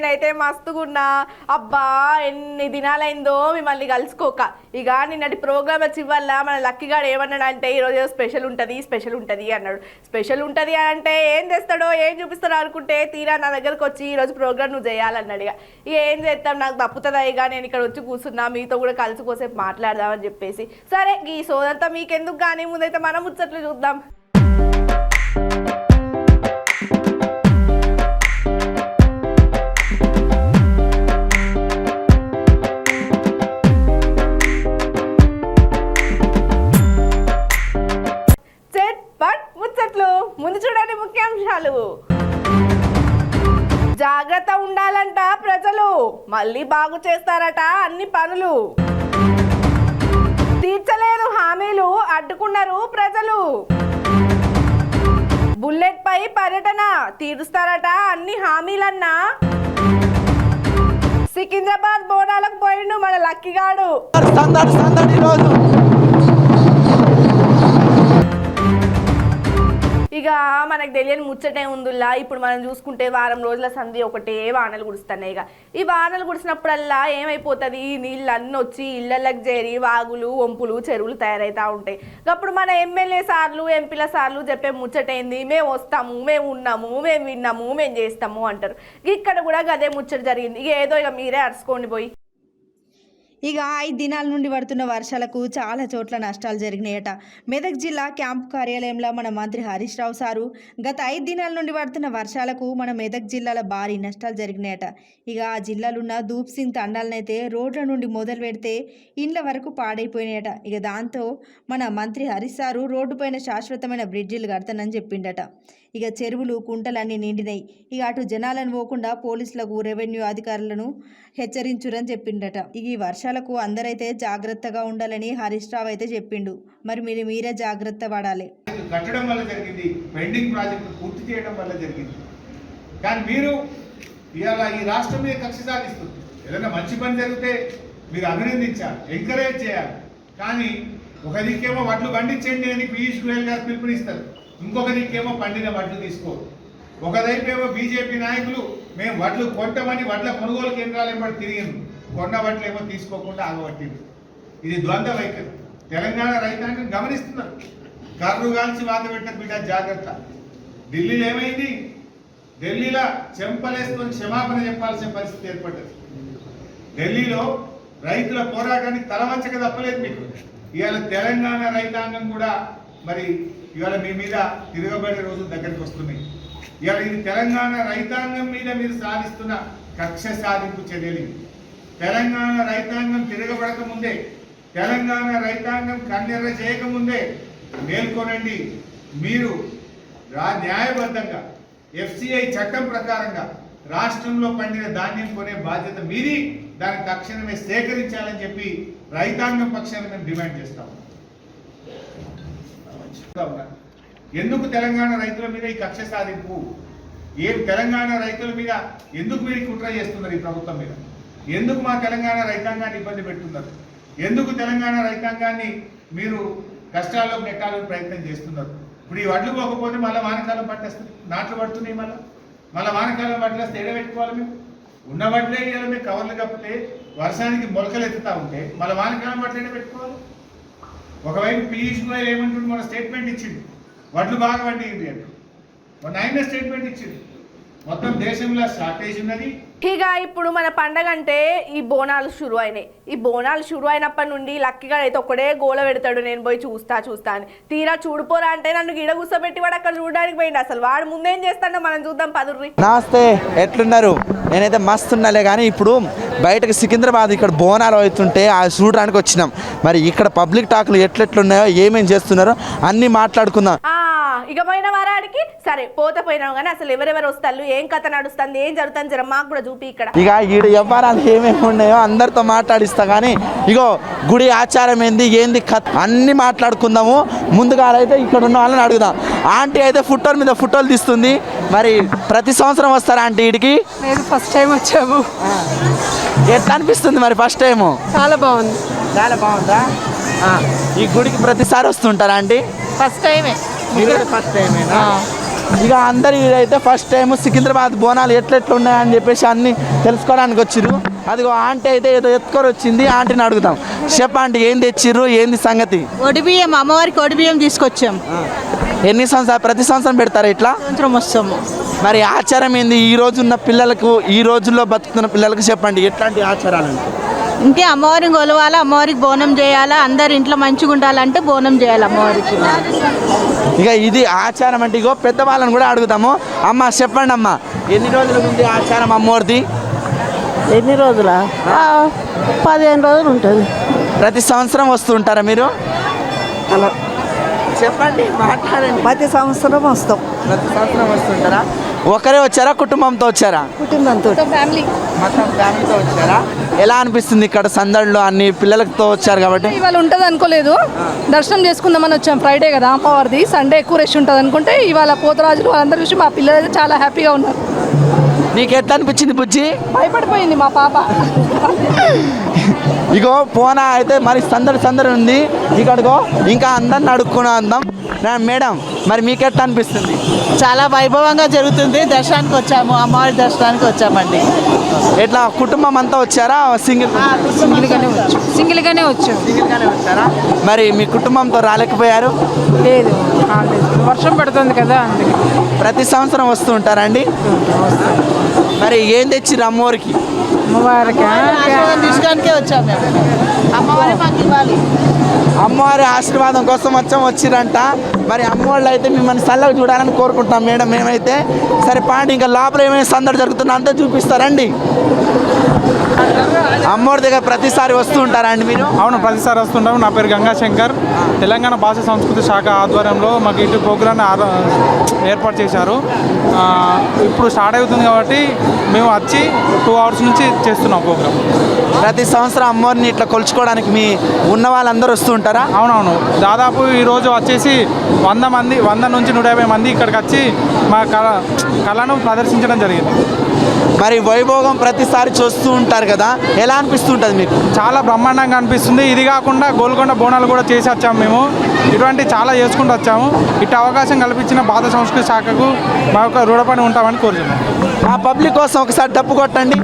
నేనైతే మస్తుగున్నా. అబ్బా ఎన్ని దినాలైందో మిమ్మల్ని కలుసుకోక. ఇక నిన్నటి ప్రోగ్రామ్ చివల్ల మన లక్కీగాడు ఏమన్నాడు అంటే ఈరోజు స్పెషల్ ఉంటుంది అన్నాడు. స్పెషల్ ఉంటుంది అంటే ఏం చేస్తాడో ఏం చూపిస్తాడో అనుకుంటే తీరా నా దగ్గరకు వచ్చి ఈరోజు ప్రోగ్రామ్ నువ్వు చేయాలన్నాడు. ఇక ఏం చేస్తాం, నాకు తప్పుతుందా. ఇక నేను ఇక్కడ వచ్చి కూర్చున్నా, మీతో కూడా కలిసి కోసేపు మాట్లాడదామని చెప్పేసి. సరే ఈ సోదంతా మీకెందుకు కానీ ముందైతే మనం ముచ్చట్లు చూద్దాం. ముందు చూడండి ముఖ్యాంశాలు. జాగ్రత్త ఉండాలంట ప్రజలు, మళ్ళీ బాగు చేస్తారట అన్ని పనులు. తీర్చలేదు హామీలు, అడ్డుకున్నారు ప్రజలు. బుల్లెట్ పై పర్యటన, తీరుస్తారట అన్ని హామీలన్నా. సికింద్రాబాద్ బోనాలకు పోయిండు మన లక్కీగాడు. ఇక మనకు తెలియని ముచ్చటే ఉందిలా. ఇప్పుడు మనం చూసుకుంటే వారం రోజుల సంధి ఒకటే వానలు కురుస్తున్నాయి. ఇక ఈ వానలు కురిసినప్పుడల్లా ఏమైపోతుంది, నీళ్ళు అన్నీ వచ్చి ఇళ్లకి చేరి వాగులు వంపులు చెరువులు తయారవుతూ ఉంటాయి. అప్పుడు మన ఎమ్మెల్యే సార్లు ఎంపీల సార్లు చెప్పే ముచ్చటైంది, మేము వస్తాము, మేము ఉన్నాము, మేము విన్నాము, మేము చేస్తాము అంటారు. ఇక్కడ కూడా అదే ముచ్చట జరిగింది. ఇక ఏదో ఇక మీరే అరుచుకోండి పోయి. ఇక 5 దినాల నుండి పడుతున్న వర్షాలకు చాలా చోట్ల నష్టాలు జరిగినాయట. మెదక్ జిల్లా క్యాంపు కార్యాలయంలో మన మంత్రి హరీష్ రావు సారు గత 5 దినాల నుండి పడుతున్న వర్షాలకు మన మెదక్ జిల్లాలో భారీ నష్టాలు జరిగినాయట. ఇక ఆ జిల్లాలో ఉన్న దూప్ సింగ్ తండాలనైతే రోడ్ల నుండి మొదలు పెడితే ఇండ్ల వరకు పాడైపోయినాయట. ఇక దాంతో మన మంత్రి హరీష్ సారు రోడ్డుపైన శాశ్వతమైన బ్రిడ్జిలు కడతానని చెప్పిండట. ఇక చెరువులు కుంటలన్నీ నిండినాయి. ఇక అటు జనాలను పోకుండా పోలీసులకు రెవెన్యూ అధికారులను హెచ్చరించురని చెప్పిండట. ఇక ఈ వర్షాలకు అందరైతే జాగ్రత్తగా ఉండాలని హరీష్ రావు అయితే చెప్పిండు. మరి మీరే జాగ్రత్త పడాలి. కట్టడం వల్ల జరిగింది, పెండింగ్ ప్రాజెక్టు పూర్తి చేయడం వల్ల జరిగింది. కానీ మీరు ఇవాళ ఈ రాష్ట్రం మీద కక్ష సాధిస్తుంది. ఏదైనా మంచి పని జరిగితే మీరు అభినందించాలి, ఎంకరేజ్ చేయాలి. కానీ ఒక దిక్కేమో వడ్లు పండించండి అని పీయూష్ గోయల్ గారు పిలుపునిస్తారు, ఇంకొక దిక్కేమో పండిన వడ్లు తీసుకోరు. ఒకవైపేమో బీజేపీ నాయకులు మేము వడ్లు కొట్టమని వడ్ల కొనుగోలు కేంద్రాలు ఏమో తిరిగింది, కొన్న వడ్లు ఏమో తీసుకోకుండా ఆగబట్టింది. ఇది ద్వంద్వ వైఖరి. తెలంగాణ రైతాంగం గమనిస్తున్నారు. కర్రు కాల్చి వాత పెట్టారు, బిడ్డ జాగ్రత్త. ఢిల్లీలో ఏమైంది, ఢిల్లీలో చెంపలేసుకొని క్షమాపణ చెప్పాల్సిన పరిస్థితి ఏర్పడ్డది. ఢిల్లీలో రైతుల పోరాటానికి తలవంచక తప్పలేదు మీకు. ఇవాళ తెలంగాణ రైతాంగం కూడా మరి ఇవాళ మీ మీద తిరగబడే రోజులు దగ్గరికి వస్తున్నాయి. ఇవాళ ఇది తెలంగాణ రైతాంగం మీద మీరు సాధిస్తున్న కక్ష సాధింపు చర్యలు. తెలంగాణ రైతాంగం తిరగబడక ముందే, తెలంగాణ రైతాంగం కన్నెర్ర చేయకముందే మేల్కొనండి. మీరు న్యాయబద్ధంగా FCI చట్టం ప్రకారంగా రాష్ట్రంలో పండిన ధాన్యం కొనే బాధ్యత మీది. దాన్ని తక్షణమే సేకరించాలని చెప్పి రైతాంగం పక్షాన మేము డిమాండ్ చేస్తాము. ఎందుకు తెలంగాణ రైతుల మీద ఈ కక్ష సాధింపు? తెలంగాణ రైతుల మీద ఎందుకు మీరు కుట్ర చేస్తున్నారు? ఈ ప్రభుత్వం మీద ఎందుకు మా తెలంగాణ రైతాంగాన్ని ఇబ్బంది పెడుతున్నారు? ఎందుకు తెలంగాణ రైతాంగాన్ని మీరు కష్టాల్లో నెట్టాలని ప్రయత్నం చేస్తున్నారు? ఇప్పుడు ఈ వడ్లు పోకపోతే మళ్ళీ వానకాలం పట్టేస్తుంది, నాట్లు పడుతున్నాయి. మళ్ళీ వానకాలం పట్టేస్తే ఎడబెట్టుకోవాలి. మేము ఉన్న వడ్లే ఇవ్వాలి, మేము కవర్లు కప్పితే వర్షానికి మొలకలు ఎత్తుతా ఉంటే మళ్ళీ వానకాలం పట్ల ఎడబెట్టుకోవాలి. ఒకవైపు పీయూష్ గోయల్ ఏమంటుంది, మన స్టేట్మెంట్ ఇచ్చింది వడ్లు బాగా పండింది అంటూ. మొన్న ఆయన స్టేట్మెంట్ ఇచ్చింది మొత్తం దేశంలో షార్టేజ్ ఉన్నది. ఇక ఇప్పుడు మన పండగ అంటే ఈ బోనాలు షురు అయినాయి. ఈ బోనాలు షురు అయినప్పటి నుండి లక్కీగా అయితే ఒక్కడే గోల పెడతాడు, నేను పోయి చూస్తా అని. తీరా చూడిపోరా అంటే నన్ను గిడ కూర్చోబెట్టి వాడు అక్కడ చూడడానికి పోయింది. అసలు వాడు ముందేం చేస్తాడో మనం చూద్దాం పదుర్రి. నమస్తే, ఎట్లున్నారు? నేనైతే మస్తు ఉన్నాలే. కానీ ఇప్పుడు బయటకు సికింద్రాబాద్ ఇక్కడ బోనాలు అవుతుంటే ఆ చూడడానికి వచ్చినాం. మరి ఇక్కడ పబ్లిక్ టాక్లు ఎట్లెట్లున్నాయో ఏమేం చేస్తున్నారో అన్నీ మాట్లాడుకుందాం. ఇక పోయిన వారానికి సరే పోయినాం కానీ అసలు ఎవరెవరు వస్తారు, ఏం కథ నడుస్తుంది, ఏం జరుగుతుంది జర మాకు కూడా చూపి. ఇక్కడ ఇక ఈడ వ్యవహారాలు ఏమేమి ఉన్నాయో అందరితో మాట్లాడిస్తా. కానీ ఇగో గుడి ఆచారం ఏంది కథ అన్ని మాట్లాడుకుందాము. ముందుగా అయితే ఇక్కడ ఉన్న వాళ్ళని అడుగుదాం. ఆంటీ అయితే ఫోటోల మీద ఫోటోలు తీస్తుంది. మరి ప్రతి సంవత్సరం వస్తారా ఆంటీ ఈడికి? లేదు, ఫస్ట్ టైం వచ్చాము. ఎట్లా అనిపిస్తుంది మరి ఫస్ట్ టైము? చాలా బాగుంది. చాలా బాగుందా? ఈ గుడికి ప్రతిసారి వస్తుంటారా ఆంటీ? ఫస్ట్ టైమే. మీరు ఫస్ట్ టైమేనా? ఇక అందరు అయితే ఫస్ట్ టైం సికింద్రాబాద్ బోనాలు ఎట్లెట్లు ఉన్నాయని చెప్పేసి అన్ని తెలుసుకోవడానికి వచ్చిర్రు. అదిగో ఆంటీ అయితే ఏదో ఎత్తుకొని వచ్చింది, ఆంటీని అడుగుతాం. చెప్పండి ఏం తెచ్చిర్రు, ఏంది సంగతి? ఒడిబియ్యం, అమ్మవారికి ఒడిబియ్యం తీసుకొచ్చాం. ఎన్ని సంవత్సరాలు ప్రతి సంవత్సరం పెడతారా ఇట్లా? సంవత్సరం వస్తాము. మరి ఆచారం ఏంది ఈ రోజు ఉన్న పిల్లలకు, ఈ రోజుల్లో బతుకుతున్న పిల్లలకు చెప్పండి ఎట్లాంటి ఆచారాలు? ఇంకే అమ్మవారిని కొలవాలా, అమ్మవారికి బోనం చేయాలా, అందరు ఇంట్లో మంచిగా ఉండాలంటే బోనం చేయాలి అమ్మవారికి. ఇక ఇది ఆచారం అంటే. ఇగో పెద్దవాళ్ళని కూడా అడుగుతాము. అమ్మ చెప్పండి అమ్మ, ఎన్ని రోజుల ఉంది ఆచారం అమ్మవారిది? ఎన్ని రోజులా? 15 రోజులు ఉంటుంది. ప్రతి సంవత్సరం వస్తూ ఉంటారా మీరు? అలా చెప్పండి, మాట్లాడండి. ప్రతి సంవత్సరం వస్తాం. ప్రతి సంవత్సరం వస్తుంటారా? ఒకరే వచ్చారా, కుటుంబంతో వచ్చారా? కుటుంబంతో. ఫ్యామిలీ మొత్తం ఫ్యామిలీతో వచ్చారా? ఎలా అనిపిస్తుంది ఇక్కడ సందడిలో అన్ని పిల్లలతో వచ్చారు కాబట్టి? ఇవాళ ఉంటుంది అనుకోలేదు, దర్శనం చేసుకుందామని వచ్చాం. ఫ్రైడే కదా అమ్మవారిది, సండే ఎక్కువ రష్ ఉంటుంది అనుకుంటే ఇవాళ పోతరాజులు వాళ్ళందరూ చూసి మా పిల్లలు అయితే చాలా హ్యాపీగా ఉన్నారు. నీకు ఎట్లా అనిపించింది బుజ్జి? భయపడిపోయింది మా పాప. ఇగో పోనా అయితే మరి సందడి ఉంది ఇక్కడికో. ఇంకా అందరిని అడుక్కుని అందాం. మేడం మరి మీకు ఎట్లా అనిపిస్తుంది? చాలా వైభవంగా జరుగుతుంది. దర్శనానికి వచ్చాము, అమ్మవారి దర్శనానికి వచ్చామండి. ఎట్లా కుటుంబం అంతా వచ్చారా, సింగిల్గానే వచ్చాం. మరి మీ కుటుంబంతో రాలేకపోయారు? లేదు, వర్షం పడుతుంది కదా అందుకే. ప్రతి సంవత్సరం వస్తూ ఉంటారండి? మరి ఏం తెచ్చిర్రు అమ్మవారికి? తీసుకోడానికే వచ్చాము మేము. అమ్మవారి మాకు ఇవ్వాలి. అమ్మవారి ఆశీర్వాదం కోసం వచ్చిరంట. మరి అమ్మవాళ్ళు అయితే మిమ్మల్ని చల్లగా చూడాలని కోరుకుంటాం మేడం మేమైతే. సరే పాండి, ఇంకా లోపల ఏమైనా సందడి జరుగుతుందో అంతా చూపిస్తారండి. అమ్మవారి దగ్గర ప్రతిసారి వస్తూ ఉంటారా అండి మీరు? అవును, ప్రతిసారి వస్తుంటాము. నా పేరు గంగాశంకర్. తెలంగాణ భాష సంస్కృతి శాఖ ఆధ్వర్యంలో మాకు ఇటు ప్రోగ్రామ్ ఏర్పాటు చేశారు. ఇప్పుడు స్టార్ట్ అవుతుంది కాబట్టి మేము వచ్చి 2 hours నుంచి చేస్తున్నాం ప్రోగ్రామ్. ప్రతి సంవత్సరం అమ్మవారిని ఇట్లా కొలుచుకోవడానికి మీ ఉన్న వాళ్ళందరూ వస్తూ ఉంటారా? అవునవును, దాదాపు ఈరోజు వచ్చేసి 100 నుంచి 150 మంది ఇక్కడికి వచ్చి మా కళను ప్రదర్శించడం జరిగింది. మరి వైభోగం ప్రతిసారి చూస్తూ ఉంటారు కదా, ఎలా అనిపిస్తుంటుంది మీకు? చాలా బ్రహ్మాండంగా అనిపిస్తుంది. ఇది కాకుండా గోల్కొండ బోనాలు కూడా చేసి వచ్చాము మేము. ఇటువంటి చాలా చేసుకుంటూ వచ్చాము. ఇటు అవకాశం కల్పించిన భాష సంస్కృతి శాఖకు మా యొక్క రుణపడి ఉంటామని కోరుతున్నాం. మా పబ్లిక్ కోసం ఒకసారి డప్పు కొట్టండి.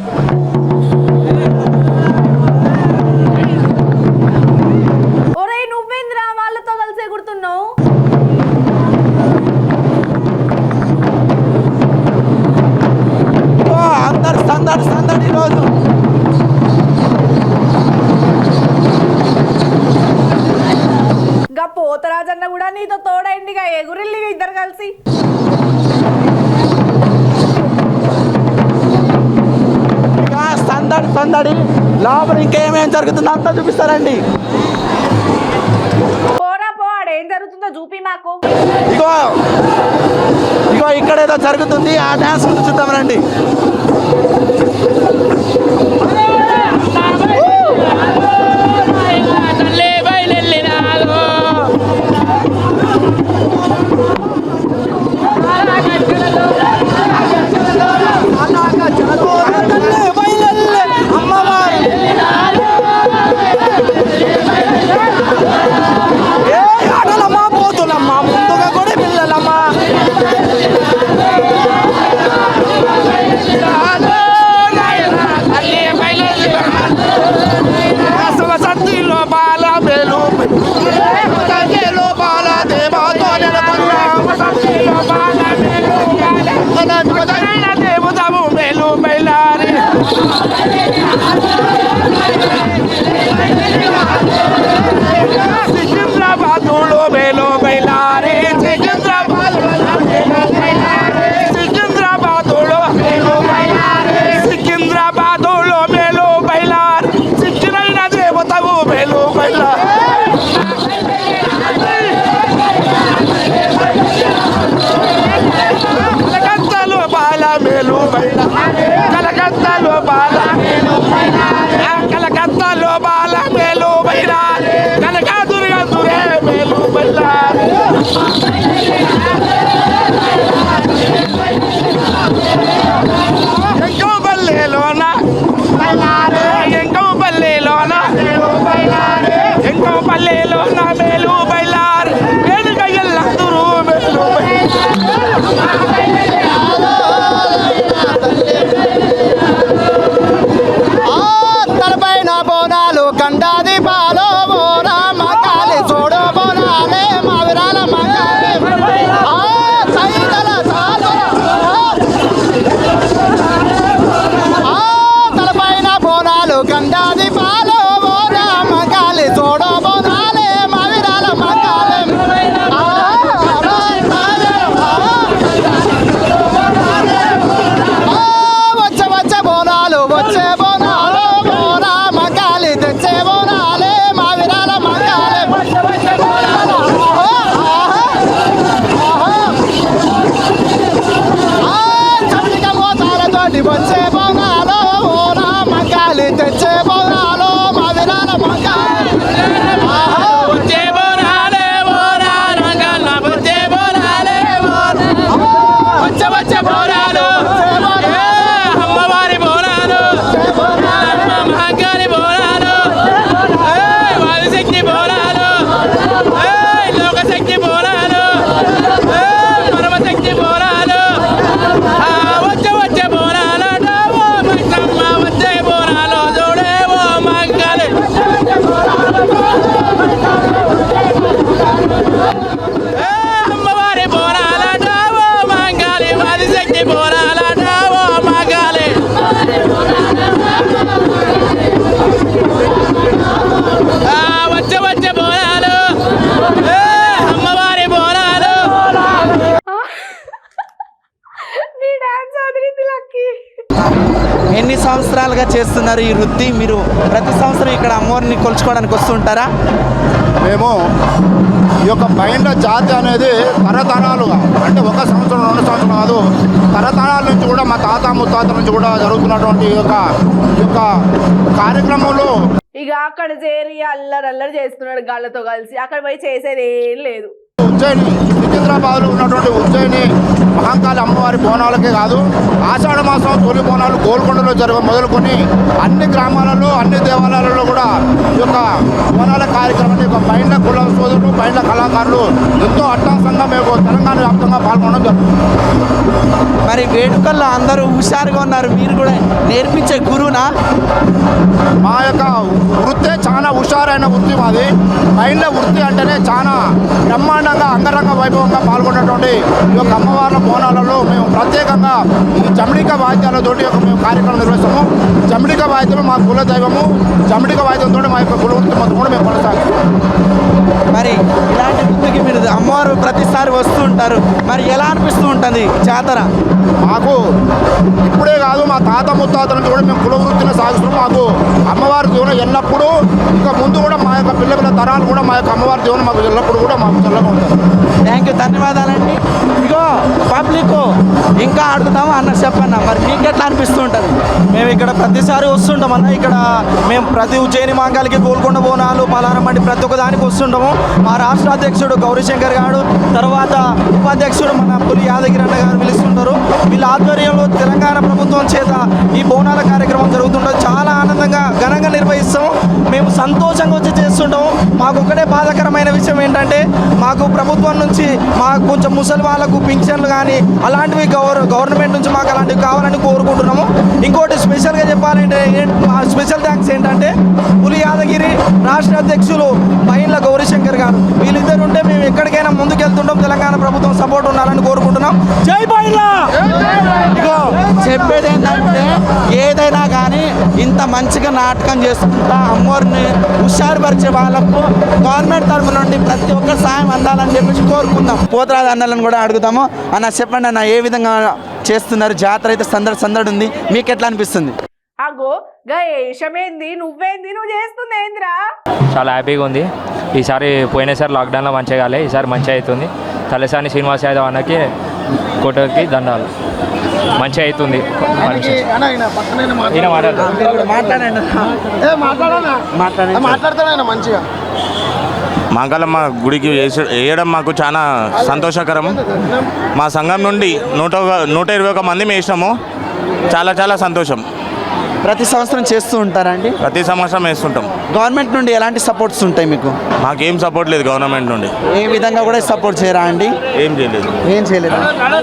ఒరే నువ్వేంద్రా వాళ్ళతో కలిసి ఎగురుతున్నావు? అందరు సందడి ఈరోజు. గా పోతరాజన్న కూడా నీతో తోడైందిగా, ఎగురిల్లి ఇద్దరు కలిసి. సందడి లోపల ఇంకేమేం జరుగుతుందో అంతా చూపిస్తారండి. పోరా పో, ఆడేం జరుగుతుందో చూపి మాకు. ఇగో ఇక్కడ ఏదో జరుగుతుంది, ఆ డ్యాన్స్ చూద్దాం రండి. పల్లెలో నా మేలు బయలార్ వేడుక ఎల్లందరూ మేలు వచ్చే బోనాలు బోరా మగాలి తెచ్చే బోనాలే మా విరాల మగాలే చండిక మోతాలతోటి వచ్చే బోనాలు బోరా మగాలి తెచ్చే బోనాలు మా విరాల మగాలే వచ్చే బోనాలే బోరా రంగల వచ్చే బోనాలే వచ్చే వచ్చే బోనాలు అమ్మవారి బోనాలు మహాకాళి బోనాలు వాయుశక్తి బోనాలు లోకశక్తి బోనాలు పరమశక్తి బోనాలు వచ్చే వచ్చే బోనాలు వచ్చే బోనాలు చూడేవో మహాకాళి అమ్మవారి బోనాలటావో మహాకాళి వాయుశక్తి బోనాలటావో మహాకాళి వచ్చే వచ్చే బోనాలు అమ్మవారి బోనాలు నీ డాన్స్ వదిలింది లక్కీ. ఎన్ని సంవత్సరాలుగా చేస్తున్నారు ఈ వృత్తి? మీరు ప్రతి సంవత్సరం ఇక్కడ అమ్మవారిని కొలుచుకోవడానికి వస్తుంటారా? మేము ఈ యొక్క బైండ్ల జాతి అనేది తరతరాలుగా అంటే ఒక సంవత్సరం 2 సంవత్సరం కాదు, తరతరాల నుంచి కూడా మా తాత ముత్తాతల నుంచి కూడా జరుగుతున్నటువంటి ఈ యొక్క కార్యక్రమంలో ఇక అక్కడ చేరి అల్లరి చేస్తున్నాడు గాళ్ళతో కలిసి. అక్కడ పోయి చేసేది ఏం లేదు. ఉజ్జయిని సికింద్రాబాద్లో ఉన్నటువంటి ఉజ్జయిని మహంకాళి అమ్మవారి బోనాలకే కాదు, ఆషాఢ మాసం తొలి బోనాలు గోల్కొండలో మొదలుకొని అన్ని గ్రామాలలో అన్ని దేవాలయాలలో కూడా ఈ యొక్క బోనాల కార్యక్రమాన్ని ఒక బైండ్ల కుల సోదరులు బైండ్ల కళాకారులు ఎంతో అట్టాసంగా మేము తెలంగాణ వ్యాప్తంగా పాల్గొనడం జరుగుతుంది. మరి వేడుకల్లో అందరూ హుషారుగా ఉన్నారు, మీరు కూడా నేర్పించే గురువునా? మా యొక్క వృత్తే చాలా హుషారైన వృత్తి మాది. బైండ్ల వృత్తి అంటేనే చాలా బ్రహ్మాండంగా అంగరంగ వైభవంగా పాల్గొన్నటువంటి ఈ యొక్క అమ్మవార్ల బోనాలలో మేము ప్రత్యేకంగా ఈ జమడిక వాయిద్యాలతోటి మేము కార్యక్రమం నిర్వహిస్తాము. జమడిక వాయిద్యమే మా కుల దైవము. జమడిక వాయిద్యంతో మా యొక్క కుల వృత్తి మొత్తం కూడా మేము కొనసాగిస్తాం. మరి ఇలాంటి వృత్తికి మీరు అమ్మవారు ప్రతిసారి వస్తూ ఉంటారు, మరి ఎలా అనిపిస్తూ ఉంటుంది జాతర? మాకు ఇప్పుడే కాదు, మా తాత ముత్తాతల నుంచి కూడా మేము కుల వృత్తిని సాగిస్తున్నాం. మాకు అమ్మవారి జీవనం ఎల్లప్పుడూ, ఇంకా ముందు కూడా మా యొక్క పిల్లల తరాలు కూడా మా యొక్క అమ్మవారి జీవనం మాకు ఎల్లప్పుడూ కూడా మాకు చల్లగా ఉంటుంది. థ్యాంక్ యూ, ధన్యవాదాలండి. ఇగో పబ్లిక్ ఇంకా అడుగుతాము అన్న, చెప్పన్న మరి మీకు ఎట్లా అనిపిస్తూ ఉంటుంది? మేము ఇక్కడ ప్రతిసారి వస్తుంటాం అన్న. ఇక్కడ మేము ప్రతి ఉజ్జయిని మహంకాళికి గోల్కొండ బోనాలు పలారమండి ప్రతి ఒక్క దానికి వస్తుంటాము. మా రాష్ట్ర అధ్యక్షుడు గౌరీశంకర్ గారు, తర్వాత ఉపాధ్యక్షుడు మన పులి యాదగిరి అన్న గారు పిలుస్తుంటారు. వీళ్ళ ఆధ్వర్యంలో తెలంగాణ ప్రభుత్వం చేత ఈ బోనాల కార్యక్రమం జరుగుతుంటుంది. చాలా ఆనందంగా ఘనంగా నిర్వహిస్తాము. మేము సంతోషంగా వచ్చి చేస్తుంటాము. మాకు ఒకటే బాధాకరమైన విషయం ఏంటంటే, మాకు ప్రభుత్వం నుంచి మాకు కొంచెం ముసలి వాళ్ళకు పింఛన్లు కానీ అలాంటివి గవర్నమెంట్ నుంచి మాకు అలాంటివి కావాలని కోరుకుంటున్నాము. ఇంకోటి స్పెషల్గా చెప్పాలంటే మా స్పెషల్ థ్యాంక్స్ ఏంటంటే పులి యాదగిరి రాష్ట్ర అధ్యక్షులు బైండ్ల గౌరీశంకర్ గారు, వీళ్ళిద్దరు ఉంటే మేము ఎక్కడికైనా ముందుకెళ్తుంటాం. తెలంగాణ ప్రభుత్వం సపోర్ట్ ఉండాలని కోరుకుంటున్నాం. జై బైండ్ల. ఇగో చెప్పేది ఏంటంటే, ఏదైనా కానీ ఇంత మంచిగా నాటకం చేసుకుంటా అమ్మవారిని హుషారుపరిచే వాళ్ళకు గవర్నమెంట్ తరఫు నుండి ప్రతి ఒక్క సాయం అందాలని చెప్పేసి కోరుకుందాం. పోతరాజు అన్నలను కూడా అడుగుతాము. అన్న చెప్పండి అన్న, ఏ విధంగా చేస్తున్నారు? జాతర అయితే సందడి ఉంది, మీకు ఎట్లా అనిపిస్తుంది? అగో గా ఏషమేంది, నువ్వు చేస్తుంది ఏందిరా? చాలా హ్యాపీగా ఉంది. ఈసారి పోయినసారి లాక్డౌన్లో మంచిగా కాలే, ఈసారి మంచిగా అవుతుంది. తలసాని శ్రీనివాస్ యాదవ్ అన్నకి కోటకి దండాలు. మంచిగా అవుతుంది. మాట్లాడతాడు మంచిగా. మహంకాళమ్మ గుడికి వేయడం మాకు చాలా సంతోషకరం. మా సంఘం నుండి 121 మంది వేసినాము. చాలా సంతోషం. ప్రతి సంవత్సరం చేస్తూ ఉంటారండి? ప్రతి సంవత్సరం వేస్తుంటాం. గవర్నమెంట్ నుండి ఎలాంటి సపోర్ట్స్ ఉంటాయి మీకు? మాకేం సపోర్ట్ లేదు గవర్నమెంట్ నుండి. ఏ విధంగా కూడా సపోర్ట్ చేయరా అండి? ఏం చేయలేదు.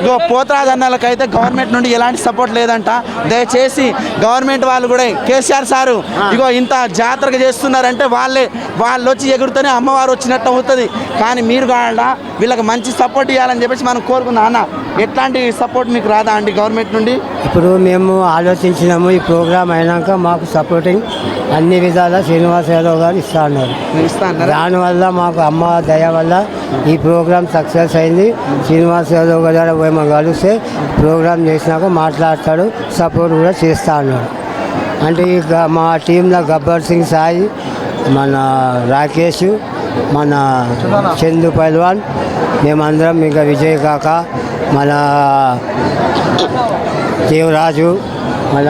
ఇగో పోతరాజు అన్నలకైతే గవర్నమెంట్ నుండి ఎలాంటి సపోర్ట్ లేదంట. దయచేసి గవర్నమెంట్ వాళ్ళు కూడా, కేసీఆర్ సారు ఇగో ఇంత జాతరగా చేస్తున్నారంటే వాళ్ళు వచ్చి ఎగురుతూనే అమ్మవారు వచ్చినట్టు అవుతుంది. కానీ మీరు కావాలా వీళ్ళకి మంచి సపోర్ట్ ఇవ్వాలని చెప్పేసి మనం కోరుకుందాం. అన్న, ఎట్లాంటి సపోర్ట్ మీకు రాదా అండి గవర్నమెంట్ నుండి? ఇప్పుడు మేము ఆలోచించినాము, ఈ ప్రోగ్రామ్ అయినాక మాకు సపోర్టింగ్ అన్ని విధాలా శ్రీనివాస్ యాదవ్ గారు ఇస్తా అన్నారు. దానివల్ల మాకు అమ్మ దయ వల్ల ఈ ప్రోగ్రామ్ సక్సెస్ అయింది. శ్రీనివాస్ యాదవ్ గారు మేము కలిస్తే ప్రోగ్రామ్ చేసినాక మాట్లాడతాడు, సపోర్ట్ కూడా చేస్తా అన్నాడు. అంటే ఇక మా టీంలో గబ్బర్ సింగ్ సాయి, మన రాకేష్, మన చందు పైల్వాన్, మేమందరం ఇంకా విజయ్ కాక, మన దేవరాజు, మన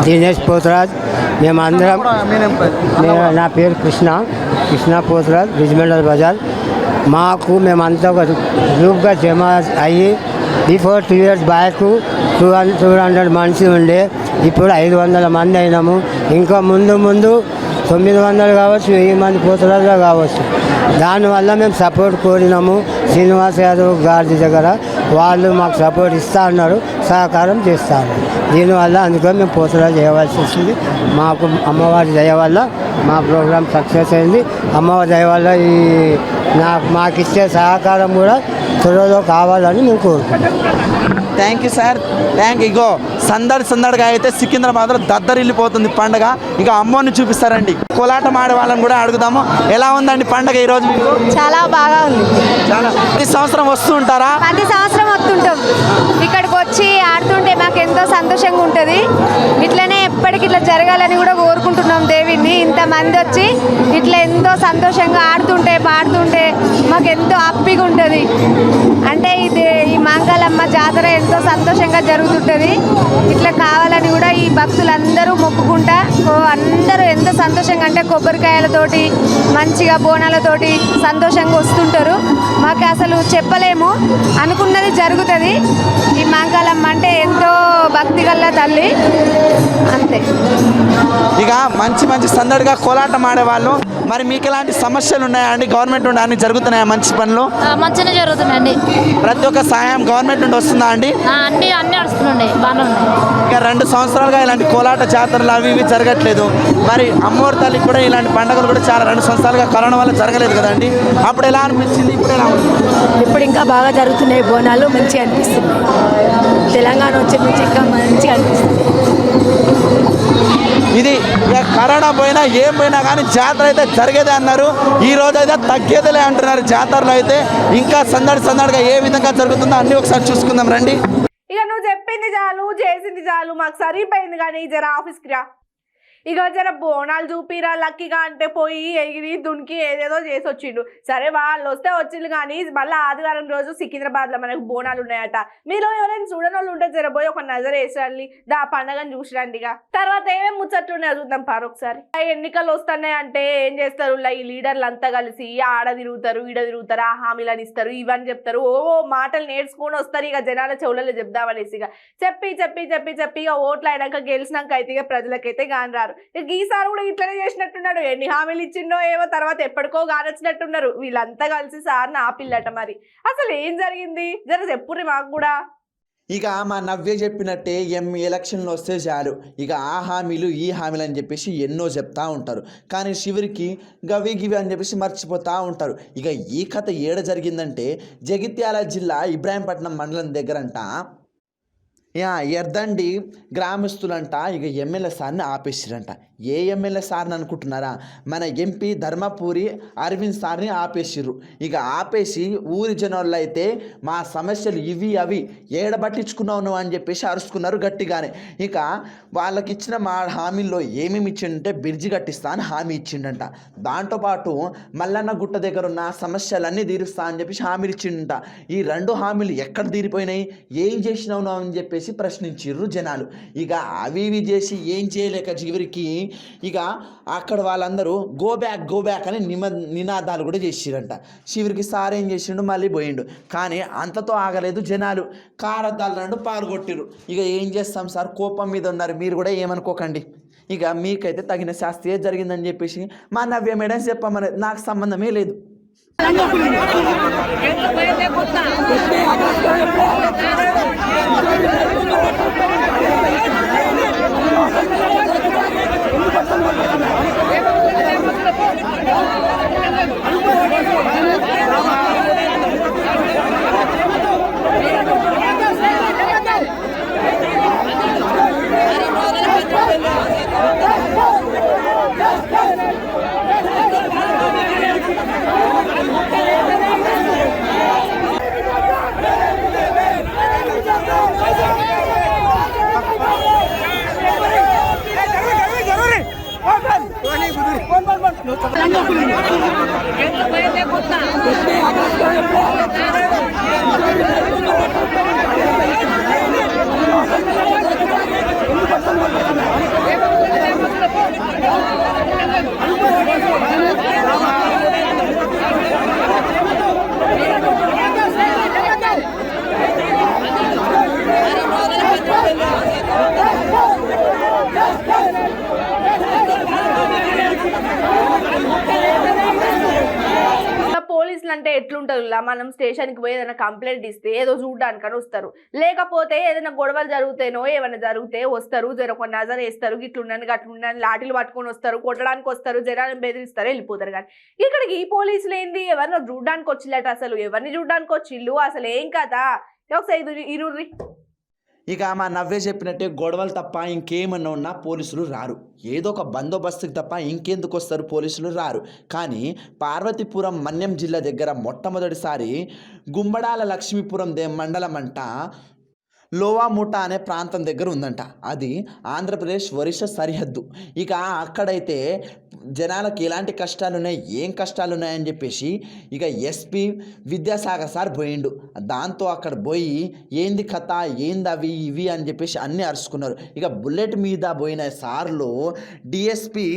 దినేష్ పోతరాజ్, మేమందరం. నా పేరు కృష్ణ పోతరాజ్, రిజిమెంటల్ బజార్. మేమంతా ఒక గ్రూప్గా జమ అయ్యి బిఫోర్ 2 years బ్యాక్ 200 మనిషి ఉండే, ఇప్పుడు 500 మంది అయినాము. ఇంకా ముందు 900 కావచ్చు, 1000 మంది పోతరాజుగా కావచ్చు. దానివల్ల మేము సపోర్ట్ కోరినాము శ్రీనివాస్ యాదవ్ గారి దగ్గర. వాళ్ళు మాకు సపోర్ట్ ఇస్తా అన్నారు, సహకారం చేస్తారు. దీనివల్ల అందుకని మేము పోతరాజు చేయవలసి వచ్చింది. మాకు అమ్మవారి దయ వల్ల మా ప్రోగ్రాం సక్సెస్ అయింది. అమ్మవారి దయ వల్ల మాకిచ్చే సహకారం కూడా త్వరలో కావాలని మేము కోరుకుంటున్నాం. థ్యాంక్ యూ సార్, ఇగో సందడిగా అయితే సికింద్రాబాద్లో దద్దరిల్లిపోతుంది పండగ. ఇక అమ్మని చూపిస్తారండి. కోలాటం ఆడే వాళ్ళని కూడా అడుగుదాము. ఎలా ఉందండి పండగ ఈరోజు? చాలా బాగా ఉంది. ప్రతి సంవత్సరం వస్తూ ఉంటారా? ప్రతి సంవత్సరం వస్తుంటాం. ఇక్కడికి వచ్చి ఆడుతుంటే మాకు ఎంతో సంతోషంగా ఉంటుంది. ఇట్లనే ఎప్పటికి ఇట్లా జరగాలని కూడా కోరుకుంటున్నాం దేవిని. ఇంతమంది వచ్చి ఇట్లా ఎంతో సంతోషంగా ఆడుతుంటే పాడుతుంటే మాకు ఎంతో హ్యాపీగా ఉంటుంది. అంటే ఈ మాంకాలమ్మ జాతర ఎంతో సంతోషంగా జరుగుతుంటుంది. ఇట్లా కావాలని కూడా ఈ భక్తులందరూ మొక్కుకుంటా అందరూ ఎంతో సంతోషంగా, అంటే కొబ్బరికాయలతోటి మంచిగా బోనాలతోటి సంతోషంగా వస్తుంటారు. మాకు అసలు చెప్పలేము, అనుకున్నది జరుగుతుంది. ఈ మాంకాలమ్మ అంటే ఎంతో భక్తి గల్ల తల్లి, అంతే. ఇక మంచి సందడిగా కోలాటం ఆడేవాళ్ళు. మరి మీకు ఎలాంటి సమస్యలు ఉన్నాయా అండి? గవర్నమెంట్ నుండి అన్ని జరుగుతున్నాయా? మంచి పనులు మంచిగా జరుగుతున్నాయండి. ప్రతి ఒక్క సాయం గవర్నమెంట్ నుండి వస్తుందా అండి? అన్ని వస్తున్నాయి, బాగానే ఉన్నాయి. ఇక 2 సంవత్సరాలుగా ఇలాంటి కోలాట జాతరలు అవి ఇవి జరగట్లేదు. మరి అమ్మవారి తల్లికి కూడా ఇలాంటి పండుగలు కూడా చాలా 2 సంవత్సరాలుగా కరోనా వల్ల జరగలేదు కదండి. అప్పుడు ఎలా అనిపించింది, ఇప్పుడు ఎలా ఉంది? ఇప్పుడు ఇంకా బాగా జరుగుతున్నాయి. బోనాలు మంచిగా అనిపిస్తున్నాయి. తెలంగాణ వచ్చే నుంచి ఇంకా మంచిగా అనిపిస్తుంది. ఇది ఇక కరోనా పోయినా ఏం పోయినా కానీ జాతర అయితే జరిగేదే అన్నారు. ఈ రోజు అయితే తగ్గేదేలే అంటున్నారు. జాతరలో అయితే ఇంకా సందడిగా ఏ విధంగా జరుగుతుందో అన్ని ఒకసారి చూసుకుందాం రండి. ఇక నువ్వు చెప్పింది చాలు, చేసింది చాలు, మాకు సరిపోయింది. కానీ జర ఆఫీస్కి రా. ఇక జర బోనాలు చూపిరా లక్కీగా అంటే పోయి ఎగిరి దునికి ఏదేదో చేసి వచ్చిండు. సరే వాళ్ళు వస్తే వచ్చిండు, కానీ మళ్ళీ ఆదివారం రోజు సికింద్రాబాద్లో మనకు బోనాలు ఉన్నాయట. మీరు ఎవరైనా చూడని వాళ్ళు ఉంటే జర పోయి ఒక నజర వేసండి, దా పండగని చూసిరండి. ఇక తర్వాత ఏమేమి ముచ్చట్లు ఉన్నాయో చూద్దాం పారు ఒకసారి. ఎన్నికలు వస్తున్నాయి అంటే ఏం చేస్తారు, ఈ లీడర్లు అంతా కలిసి ఆడ తిరుగుతారు, ఈడ తిరుగుతారు, ఆ హామీలను ఇస్తారు, ఇవన్నీ చెప్తారు. మాటలు నేర్చుకొని వస్తారు. ఇక జనాల చెవులలో చెప్దామనేసి ఇక చెప్పి ఇక ఓట్లు అయినాక గెలిచినాక అయితే ఇక ప్రజలకైతే గాని రారు. ఈసారి కూడా ఇట్లనే చేసినట్టున్నాడు. ఎన్ని హామీలు ఇచ్చిండో ఏమో, తర్వాత ఎప్పటికో గానొచ్చినట్టున్నారు. వీళ్ళంతా కలిసి సార్ నా పిల్లట. మరి అసలు ఏం జరిగింది జర చెప్పుర్రి మాకు కూడా. ఇక మా నవ్య చెప్పినట్టే ఎలక్షన్లు వస్తే చాలు ఇక ఆ హామీలు ఈ హామీలు అని చెప్పేసి ఎన్నో చెప్తా ఉంటారు. కానీ చివరికి గివి అని చెప్పేసి మర్చిపోతూ ఉంటారు. ఇక ఈ కథ ఏడ జరిగిందంటే జగిత్యాల జిల్లా ఇబ్రాహీంపట్నం మండలం దగ్గరంట ఎర్దండి గ్రామస్తులంట ఇక ఎమ్మెల్యే సార్ని ఆపేసిరంట. ఏ ఎమ్మెల్యే సార్ని అనుకుంటున్నారా? మన ఎంపీ ధర్మపురి అరవింద్ సార్ని ఆపేసిర్రు. ఇక ఆపేసి ఊరి జనాల్లో అయితే మా సమస్యలు ఇవి అవి ఏడబట్టించుకున్నావు నువ్వు అని చెప్పేసి అరుచుకున్నారు గట్టిగానే. ఇక వాళ్ళకి ఇచ్చిన మా హామీల్లో ఏమేమి ఇచ్చిండంటే బ్రిడ్జి కట్టిస్తా అని హామీ ఇచ్చిండంట. దాంతోపాటు మల్లన్న గుట్ట దగ్గర ఉన్న సమస్యలన్నీ తీరుస్తా అని చెప్పేసి హామీలు ఇచ్చిండంట. ఈ 2 హామీలు ఎక్కడ తీరిపోయినాయి, ఏం చేసినావు నువ్వు అని చెప్పేసి ప్రశ్నించిర్రు జనాలు. ఇక అవి ఇవి చేసి ఏం చేయలేక చివరికి ఇక అక్కడ వాళ్ళందరూ గో బ్యాక్ అని నినాదాలు కూడా చేసిరంట. చివరికి సార్ ఏం చేసిండు, మళ్ళీ పోయిండు. కానీ అంతతో ఆగలేదు జనాలు. కారద్దాలు 2 పాల్గొట్టిరు. ఇక ఏం చేస్తాం సార్, కోపం మీద ఉన్నారు, మీరు కూడా ఏమనుకోకండి. ఇక మీకైతే తగిన శాస్త్రీయ జరిగిందని చెప్పేసి మా నవ్య మేడం చెప్పమని, నాకు సంబంధమే లేదు. పోలీసులు అంటే ఎట్లుంటుంది మనం స్టేషన్కి పోయి ఏదైనా కంప్లైంట్ ఇస్తే ఏదో చూడడానికని వస్తారు, లేకపోతే ఏదైనా గొడవలు జరుగుతానో ఏమైనా జరిగితే వస్తారు, జర ఒక నజర్ వేస్తారు, గిట్లుండని గట్లుండని లాఠీలు పట్టుకొని వస్తారు, కొట్టడానికి వస్తారు, జనాలను బెదిరిస్తారు, వెళ్ళిపోతారు. కానీ ఇక్కడికి ఈ పోలీసులు ఏంది ఎవరినో చూడడానికి వచ్చిల్లట, అసలు ఎవరిని చూడడానికి వచ్చిల్లు, అసలు ఏం కదా ఒకసారి ఇరుర్రి. ఇక మా నవ్వే చెప్పినట్టే గొడవలు తప్ప ఇంకేమన్నా ఉన్నా పోలీసులు రారు, ఏదో ఒక బందోబస్తుకి తప్ప ఇంకెందుకు వస్తారు పోలీసులు రారు. కానీ పార్వతీపురం మన్యం జిల్లా దగ్గర మొట్టమొదటిసారి గుమ్మడాల లక్ష్మీపురం మండలం అంట లోవాముఠ అనే ప్రాంతం దగ్గర ఉందంట. అది ఆంధ్రప్రదేశ్ ఒరిస్సా సరిహద్దు. ఇక అక్కడైతే జనాలకు ఎలాంటి కష్టాలు ఉన్నాయి, ఏం కష్టాలు ఉన్నాయని చెప్పేసి ఇక ఎస్పీ విద్యాసాగర్ సార్ పోయిండు. దాంతో అక్కడ పోయి ఏంది కథ, ఏంది అవి ఇవి అని చెప్పేసి అన్నీ అరుచుకున్నారు. ఇక బుల్లెట్ మీద పోయిన సార్లు డిఎస్పి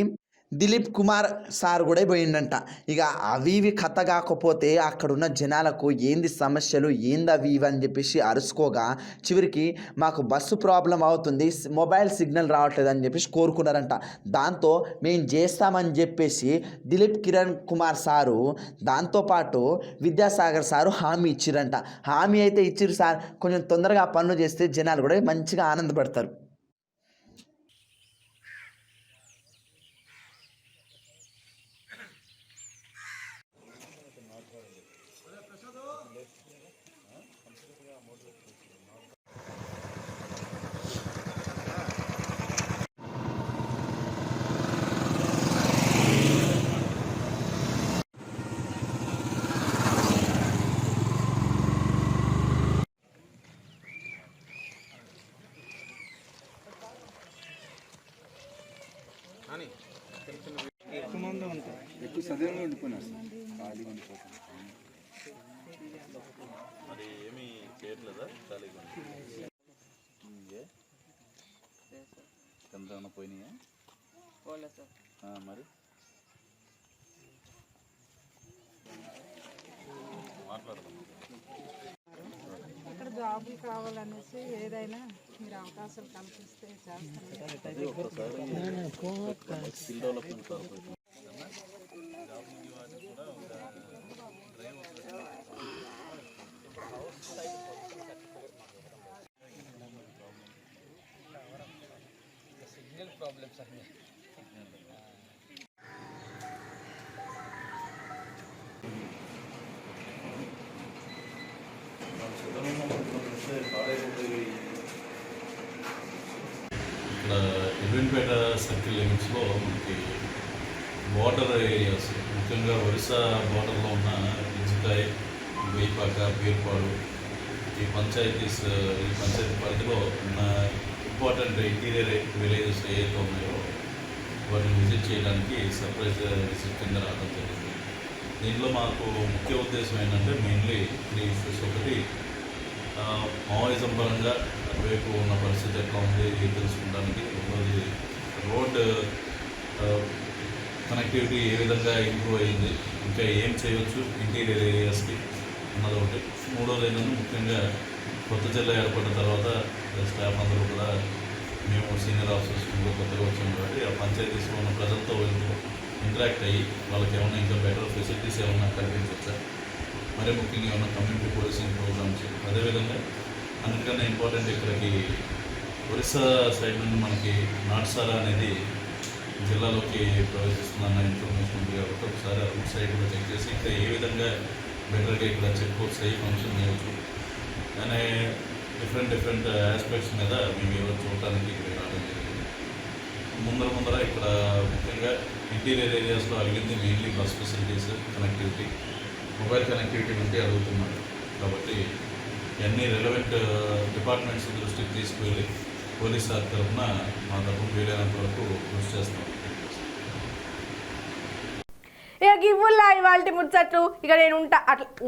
దిలీప్ కుమార్ సార్ కూడా పోయిండంట. ఇక అవి ఇవి కథ కాకపోతే అక్కడున్న జనాలకు ఏంది సమస్యలు, ఏంది అవి ఇవి అని చెప్పేసి అరుచుకోగా చివరికి మాకు బస్సు ప్రాబ్లం అవుతుంది, మొబైల్ సిగ్నల్ రావట్లేదు అని చెప్పేసి కోరుకున్నారంట. దాంతో మేము చేస్తామని చెప్పేసి దిలీప్ కిరణ్ కుమార్ సారు దాంతోపాటు విద్యాసాగర్ సారు హామీ ఇచ్చిరంట. హామీ అయితే ఇచ్చిరు సార్, కొంచెం తొందరగా పనులు చేస్తే జనాలు కూడా మంచిగా ఆనందపడతారు. ఎక్కువ సదనంలో ఉండిపోయినారు ఖాళీగా ఉండిపోతాను. మరి ఏమీ చేయట్లేదా ఖాళీగా ఎంత పోయినాయా మరి మాట్లాడదాం. అక్కడ జాబులు కావాలనేసి ఏదైనా మీరు అవకాశాలు కల్పిస్తే చేస్తాను. ఒకసారి skill development corporation signal problems అన్నీ ఇక్కడ ఎల్విన్పేట సర్కిల్ లిమిట్స్లో మనకి బార్డర్ ఏరియాస్, ముఖ్యంగా ఒరిస్సా బార్డర్లో ఉన్న ఇజ్కాయ్, వేపాక, బీర్పాడు ఈ పంచాయతీ పరిధిలో ఉన్న ఇంపార్టెంట్ ఇంటీరియర్ విలేజెస్ ఏవైతే ఉన్నాయో వాటిని విజిట్ చేయడానికి సర్ప్రైజ్ విజిట్ కింద రావడం జరిగింది. దీంట్లో మాకు ముఖ్య ఉద్దేశం ఏంటంటే మెయిన్లీ 3 ఇష్యూస్. ఒకటి మావోయిజం పరంగా అటువైపు ఉన్న పరిస్థితి ఎట్లా ఉంది తెలుసుకోవడానికి, రెండోది రోడ్ కనెక్టివిటీ ఏ విధంగా ఇంప్రూవ్ అయ్యింది, ఇంకా ఏం చేయవచ్చు ఇంటీరియర్ ఏరియాస్కి అన్నది ఒకటి. మూడోది ఏంటంటే ముఖ్యంగా కొత్త జిల్లా ఏర్పడిన తర్వాత స్టాఫ్ అందరూ కూడా మేము సీనియర్ ఆఫీసర్స్ కూడా కొత్తగా వచ్చాం కాబట్టి ఆ పంచాయతీస్లో ఉన్న ప్రజలతో ఇంటరాక్ట్ అయ్యి వాళ్ళకి ఏమైనా ఇంకా బెటర్ ఫెసిలిటీస్ ఏమైనా కల్పించవచ్చా, మరీ ముఖ్యంగా ఏమైనా కమ్యూనిటీ పోలీసింగ్ ప్రోగ్రామ్స్. అదేవిధంగా అన్నిటికన్నా ఇంపార్టెంట్ ఇక్కడికి ఒరిస్సా సైడ్ నుండి మనకి నాట్సారా అనేది జిల్లాలోకి ప్రవేశిస్తుందన్న ఇన్ఫర్మేషన్ ఉంది కాబట్టి ఒకసారి ఆ రూట్ సైడ్ కూడా చెక్ చేసి ఇక్కడ ఏ విధంగా బెటర్గా ఇక్కడ చెక్ పోస్ట్ అయ్యి ఫంక్షన్ చేయవచ్చు అనే డిఫరెంట్ ఆస్పెక్ట్స్ మీద మేము ఎవరు చూడటానికి ఇక్కడ రావడం జరిగింది. ముందర ఇక్కడ ముఖ్యంగా ఇంటీరియర్ ఏరియాస్లో అడిగింది mainly bus facilities, connectivity, mobile connectivity ఉంటే అడుగుతున్నారు. కాబట్టి అన్ని రెలవెంట్ డిపార్ట్మెంట్స్ దృష్టికి తీసుకువెళ్ళి పోలీస్ శాఖ తరఫున మా తరఫున వీలైనంత వరకు కృషి చేస్తాం. ఇక గివ్వుల్లా ఇవాళ ముచ్చట్లు. ఇక నేను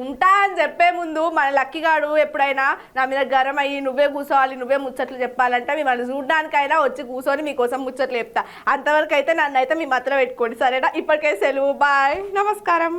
ఉంటా అని చెప్పే ముందు మన లక్కీగాడు ఎప్పుడైనా నా మీద గరం అయ్యి నువ్వే కూర్చోవాలి, నువ్వే ముచ్చట్లు చెప్పాలంటే మిమ్మల్ని చూడడానికైనా వచ్చి కూర్చొని మీకోసం ముచ్చట్లు చెప్తా. అంతవరకు అయితే నన్ను అయితే మీ మాత్రం పెట్టుకోండి, సరేనా? ఇప్పటికే సెలవు, బాయ్, నమస్కారం.